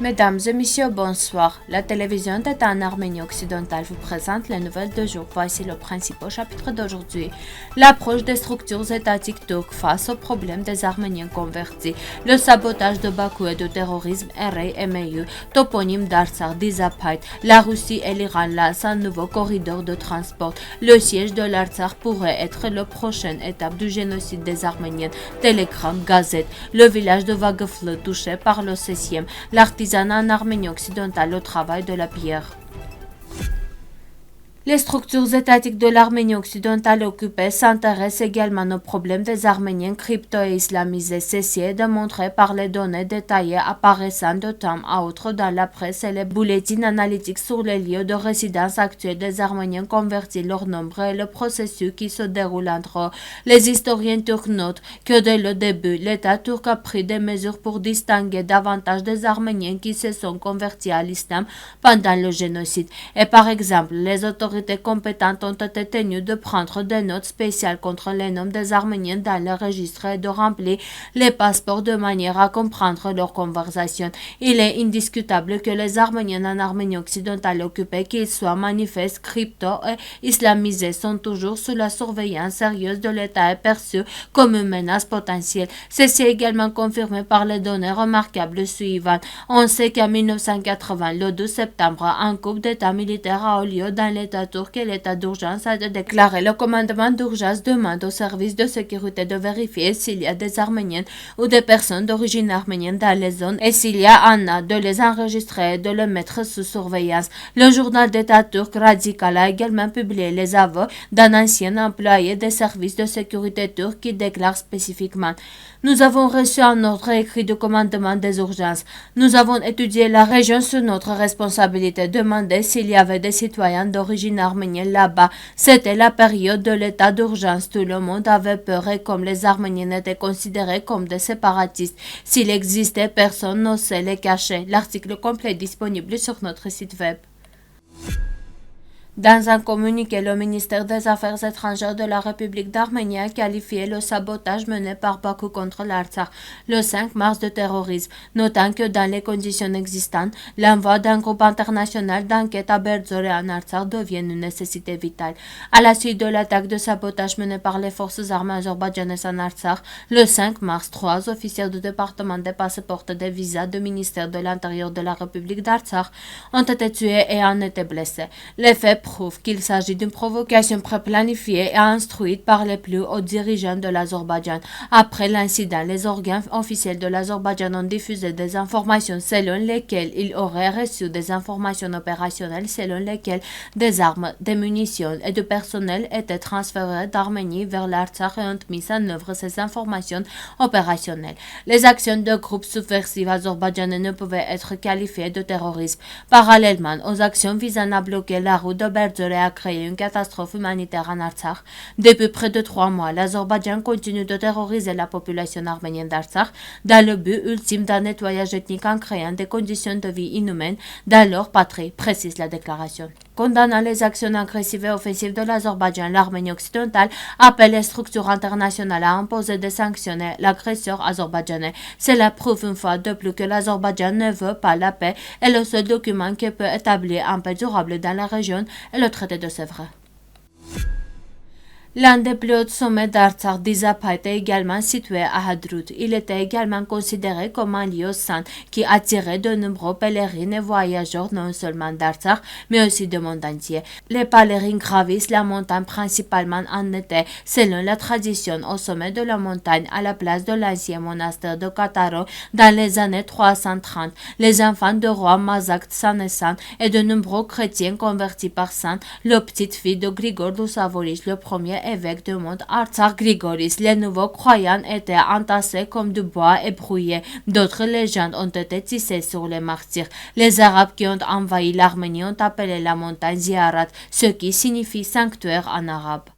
Mesdames et messieurs, bonsoir. La télévision d'État en Arménie occidentale vous présente les nouvelles de jour. Voici le principal chapitre d'aujourd'hui. L'approche des structures étatiques turques face aux problèmes des Arméniens convertis. Le sabotage de Bakou et du terrorisme RA-MEU, toponyme d'Artsakh, Dizapayt. La Russie et l'Iran lancent un nouveau corridor de transport. Le siège de l'Artsakh pourrait être la prochaine étape du génocide des Arméniens. Telegram, Gazette. Le village de Vagefle touché par le 16e. L'artisanat en Arménie occidentale au travail de la pierre. Les structures étatiques de l'Arménie occidentale occupée s'intéressent également aux problèmes des Arméniens crypto et islamisés. Ceci est démontré par les données détaillées apparaissant de temps à autre dans la presse et les bulletins analytiques sur les lieux de résidence actuels des Arméniens convertis, leur nombre et le processus qui se déroule entre eux. Les historiens turcs notent que dès le début, l'État turc a pris des mesures pour distinguer davantage des Arméniens qui se sont convertis à l'islam pendant le génocide. Et par exemple, les autorités compétentes ont été tenues de prendre des notes spéciales contre les noms des Arméniens dans le registre et de remplir les passeports de manière à comprendre leur conversation. Il est indiscutable que les Arméniens en Arménie occidentale occupée, qu'ils soient manifestes, crypto et islamisés, sont toujours sous la surveillance sérieuse de l'État et perçus comme une menace potentielle. Ceci est également confirmé par les données remarquables suivantes. On sait qu'en 1980, le 12 septembre, un coup d'État militaire a eu lieu dans l'État turc et l'état d'urgence a déclaré. Le commandement d'urgence demande aux services de sécurité de vérifier s'il y a des Arméniens ou des personnes d'origine arménienne dans les zones et s'il y en a de les enregistrer et de les mettre sous surveillance. Le journal d'État turc Radical a également publié les aveux d'un ancien employé des services de sécurité turcs qui déclare spécifiquement: nous avons reçu un ordre écrit du commandement des urgences. Nous avons étudié la région sous notre responsabilité, demandé s'il y avait des citoyens d'origine arménienne là-bas. C'était la période de l'état d'urgence. Tout le monde avait peur et comme les Arméniens étaient considérés comme des séparatistes, s'il existait, personne n'osait les cacher. L'article complet est disponible sur notre site web. Dans un communiqué, le ministère des Affaires étrangères de la République d'Arménie a qualifié le sabotage mené par Bakou contre l'Artsakh le 5 mars de terrorisme, notant que dans les conditions existantes, l'envoi d'un groupe international d'enquête à Berdzoré en Artsakh devient une nécessité vitale. À la suite de l'attaque de sabotage menée par les forces armées azerbaïdjanaises en Artsakh, le 5 mars, 3 officiers du département des passeports et des visas du ministère de l'Intérieur de la République d'Artsakh ont été tués et ont été blessés. Les faits prouve qu'il s'agit d'une provocation préplanifiée et instruite par les plus hauts dirigeants de l'Azerbaïdjan. Après l'incident, les organes officiels de l'Azerbaïdjan ont diffusé des informations selon lesquelles ils auraient reçu des informations opérationnelles selon lesquelles des armes, des munitions et du personnel étaient transférés d'Arménie vers l'Artsakh et ont mis en œuvre ces informations opérationnelles. Les actions de groupes subversifs azerbaïdjanais ne pouvaient être qualifiées de terrorisme. Parallèlement aux actions visant à bloquer la route de Berdzoré a créé une catastrophe humanitaire en Artsakh. Depuis près de 3 mois, l'Azerbaïdjan continue de terroriser la population arménienne d'Artsakh dans le but ultime d'un nettoyage ethnique en créant des conditions de vie inhumaines dans leur patrie, précise la déclaration. Condamnant les actions agressives et offensives de l'Azerbaïdjan, l'Arménie occidentale appelle les structures internationales à imposer des sanctions à l'agresseur azerbaïdjanais. Cela prouve une fois de plus que l'Azerbaïdjan ne veut pas la paix et le seul document qui peut établir un paix durable dans la région est le traité de Sèvres. L'un des plus hauts sommets d'Artsakh, Dizapayt, est également situé à Hadrut. Il était également considéré comme un lieu saint qui attirait de nombreux pèlerins et voyageurs non seulement d'Artsakh, mais aussi du monde entier. Les pèlerins gravissent la montagne principalement en été. Selon la tradition, au sommet de la montagne, à la place de l'ancien monastère de Kataro, dans les années 330, les enfants du roi Mazak Tsanessan et de nombreux chrétiens convertis par saint, la petite fille de Grigor Dusavoric, le premier évêque du monde Artsakh Grigoris. Les nouveaux croyants étaient entassés comme du bois et brouillés. D'autres légendes ont été tissées sur les martyrs. Les Arabes qui ont envahi l'Arménie ont appelé la montagne Ziarat, ce qui signifie sanctuaire en arabe.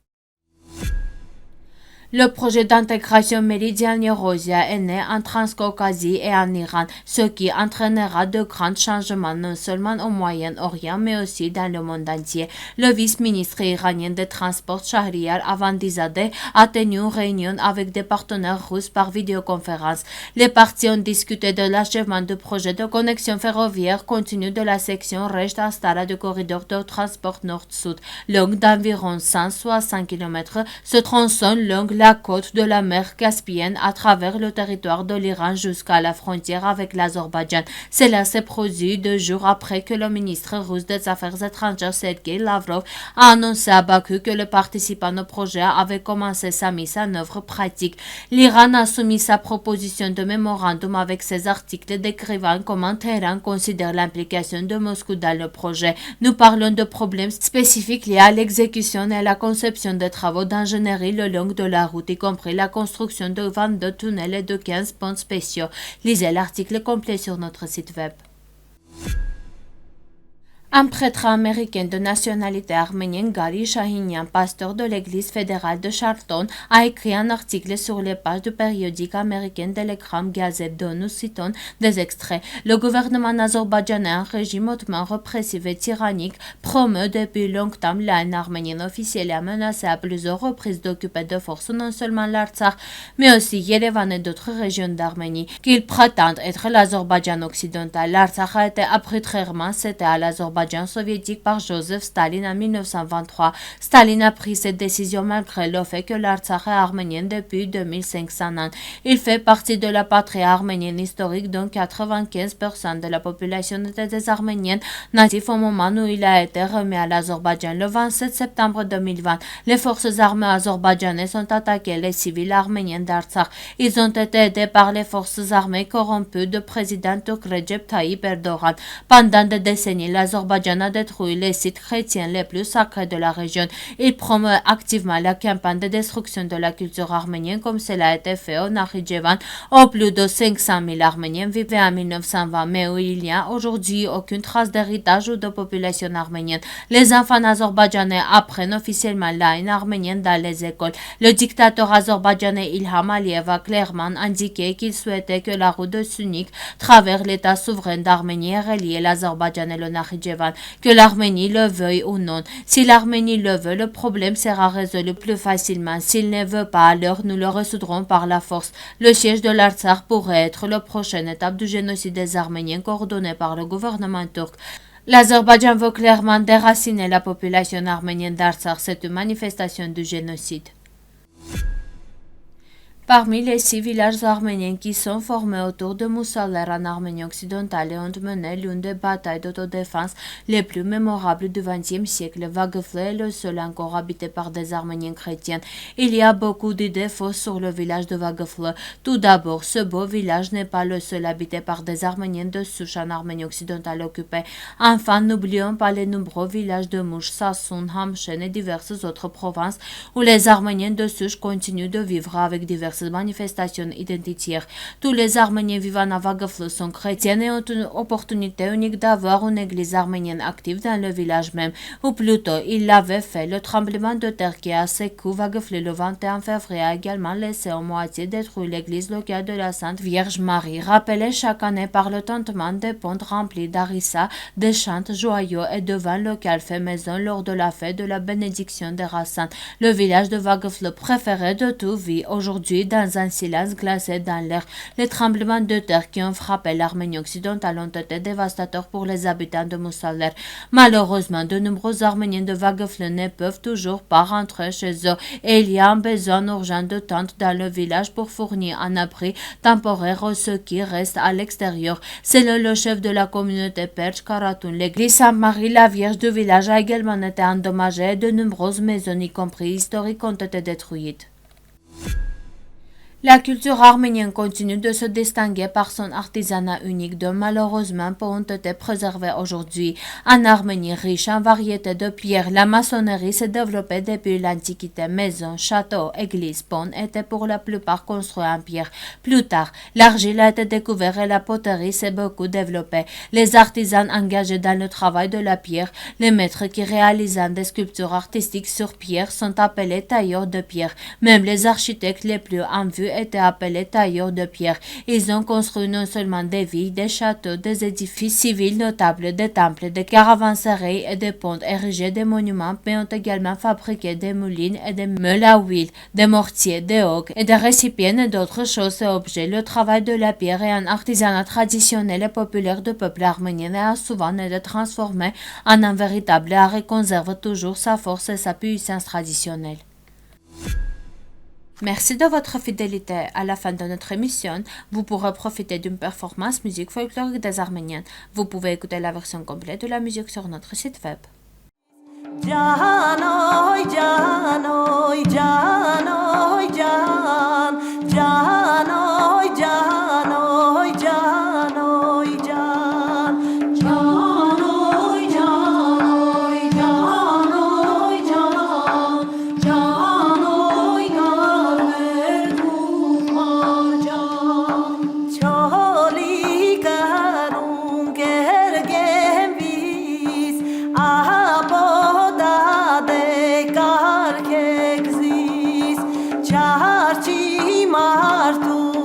Le projet d'intégration Meridian-Eurasia est né en Transcaucasie et en Iran, ce qui entraînera de grands changements non seulement au Moyen-Orient mais aussi dans le monde entier. Le vice-ministre iranien des Transports Shahriar Avandizadeh a tenu une réunion avec des partenaires russes par vidéoconférence. Les parties ont discuté de l'achèvement du projet de connexion ferroviaire continue de la section Resht-Astara du corridor de transport nord-sud, long d'environ 160 km. Ce tronçon longe la côte de la mer Caspienne à travers le territoire de l'Iran jusqu'à la frontière avec l'Azerbaïdjan. Cela s'est produit 2 jours après que le ministre russe des Affaires étrangères Sergei Lavrov a annoncé à Bakou que les participants au projet avaient commencé sa mise en œuvre pratique. L'Iran a soumis sa proposition de mémorandum avec ses articles décrivant comment Téhéran considère l'implication de Moscou dans le projet. Nous parlons de problèmes spécifiques liés à l'exécution et à la conception des travaux d'ingénierie le long de la route, y compris la construction de 22 tunnels et de 15 ponts spéciaux. Lisez l'article complet sur notre site web. Un prêtre américain de nationalité arménienne, Gary Shahinian, pasteur de l'église fédérale de Charlton, a écrit un article sur les pages du périodique américain Telegram Gazette dont nous citons des extraits. Le gouvernement azerbaïdjanais, un régime hautement répressif et tyrannique, promeut depuis longtemps la haine arménienne officielle et a menacé à plusieurs reprises d'occuper de force non seulement l'Artsakh, mais aussi Yerevan et d'autres régions d'Arménie, qu'ils prétendent être l'Azerbaïdjan occidental. L'Artsakh a été arbitrairement cédé à l'Azerbaïdjan soviétique par Joseph Staline en 1923. Staline a pris cette décision malgré le fait que l'Artsakh est arménienne depuis 2500 ans. Il fait partie de la patrie arménienne historique dont 95% de la population était des Arméniens natifs au moment où il a été remis à l'Azerbaïdjan. Le 27 septembre 2020, les forces armées azerbaïdjanaises ont attaqué les civils arméniens d'Artsakh. Ils ont été aidés par les forces armées corrompues du président turc Recep Tayyip Erdogan. Pendant des décennies, l'Azerbaïdjan a détruit les sites chrétiens les plus sacrés de la région. Il promeut activement la campagne de destruction de la culture arménienne comme cela a été fait au Nakhitchevan, où plus de 500 000 Arméniens vivaient en 1920, mais où il n'y a aujourd'hui aucune trace d'héritage ou de population arménienne. Les enfants azerbaïdjanais apprennent officiellement la haine arménienne dans les écoles. Le dictateur azerbaïdjanais Ilham Aliyev a clairement indiqué qu'il souhaitait que la route de Sunik traverse l'état souverain d'Arménie et relie l'Azerbaïdjan et le Nakhitchevan, que l'Arménie le veuille ou non. Si l'Arménie le veut, le problème sera résolu plus facilement. S'il ne veut pas, alors nous le résoudrons par la force. Le siège de l'Artsakh pourrait être la prochaine étape du génocide des Arméniens coordonné par le gouvernement turc. L'Azerbaïdjan veut clairement déraciner la population arménienne d'Artsakh. C'est une manifestation du génocide. Parmi les 6 villages arméniens qui sont formés autour de Moussaler en Arménie occidentale et ont mené l'une des batailles d'autodéfense les plus mémorables du XXe siècle, Vagefle est le seul encore habité par des Arméniens chrétiens. Il y a beaucoup d'idées fausses sur le village de Vagefle. Tout d'abord, ce beau village n'est pas le seul habité par des Arméniens de souche en Arménie occidentale occupée. Enfin, n'oublions pas les nombreux villages de Mouch, Sassoun, Hamchen et diverses autres provinces où les Arméniens de souche continuent de vivre avec diverses manifestations identitaires. Tous les Arméniens vivant à Vagefle sont chrétiens et ont une opportunité unique d'avoir une église arménienne active dans le village même, ou plutôt, ils l'avaient fait. Le tremblement de terre qui a secoué Vagefle le 21 février a également laissé en moitié détruire l'église locale de la Sainte Vierge Marie, rappelée chaque année par le tintement des ponts remplis d'harissa, de chants joyeux et de vin local fait maison lors de la fête de la bénédiction des Rassans. Le village de Vagefle préféré de tout vit aujourd'hui dans un silence glacé dans l'air. Les tremblements de terre qui ont frappé l'Arménie occidentale ont été dévastateurs pour les habitants de Moussaler. Malheureusement, de nombreux Arméniens de Vagefle ne peuvent toujours pas rentrer chez eux et il y a un besoin urgent de tentes dans le village pour fournir un abri temporaire aux ceux qui restent à l'extérieur. Selon le chef de la communauté Perche Karatoun, l'église Sainte-Marie la Vierge du village a également été endommagée et de nombreuses maisons, y compris historiques, ont été détruites. La culture arménienne continue de se distinguer par son artisanat unique dont malheureusement peu ont été préservés aujourd'hui. En Arménie riche en variétés de pierres, la maçonnerie s'est développée depuis l'Antiquité. Maisons, châteaux, églises, ponts étaient pour la plupart construits en pierre. Plus tard, l'argile a été découverte et la poterie s'est beaucoup développée. Les artisans engagés dans le travail de la pierre, les maîtres qui réalisent des sculptures artistiques sur pierre sont appelés tailleurs de pierre. Même les architectes les plus en vue étaient appelés tailleurs de pierre. Ils ont construit non seulement des villes, des châteaux, des édifices civils notables, des temples, des caravansérails et des ponts, érigés des monuments, mais ont également fabriqué des moulines et des meules à huile, des mortiers, des hoques et des récipients et d'autres choses et objets. Le travail de la pierre est un artisanat traditionnel et populaire du peuple arménien et a souvent été transformé en un véritable art et conserve toujours sa force et sa puissance traditionnelle. Merci de votre fidélité. À la fin de notre émission, vous pourrez profiter d'une performance musique folklorique des Arméniens. Vous pouvez écouter la version complète de la musique sur notre site web. Չարչի մարդու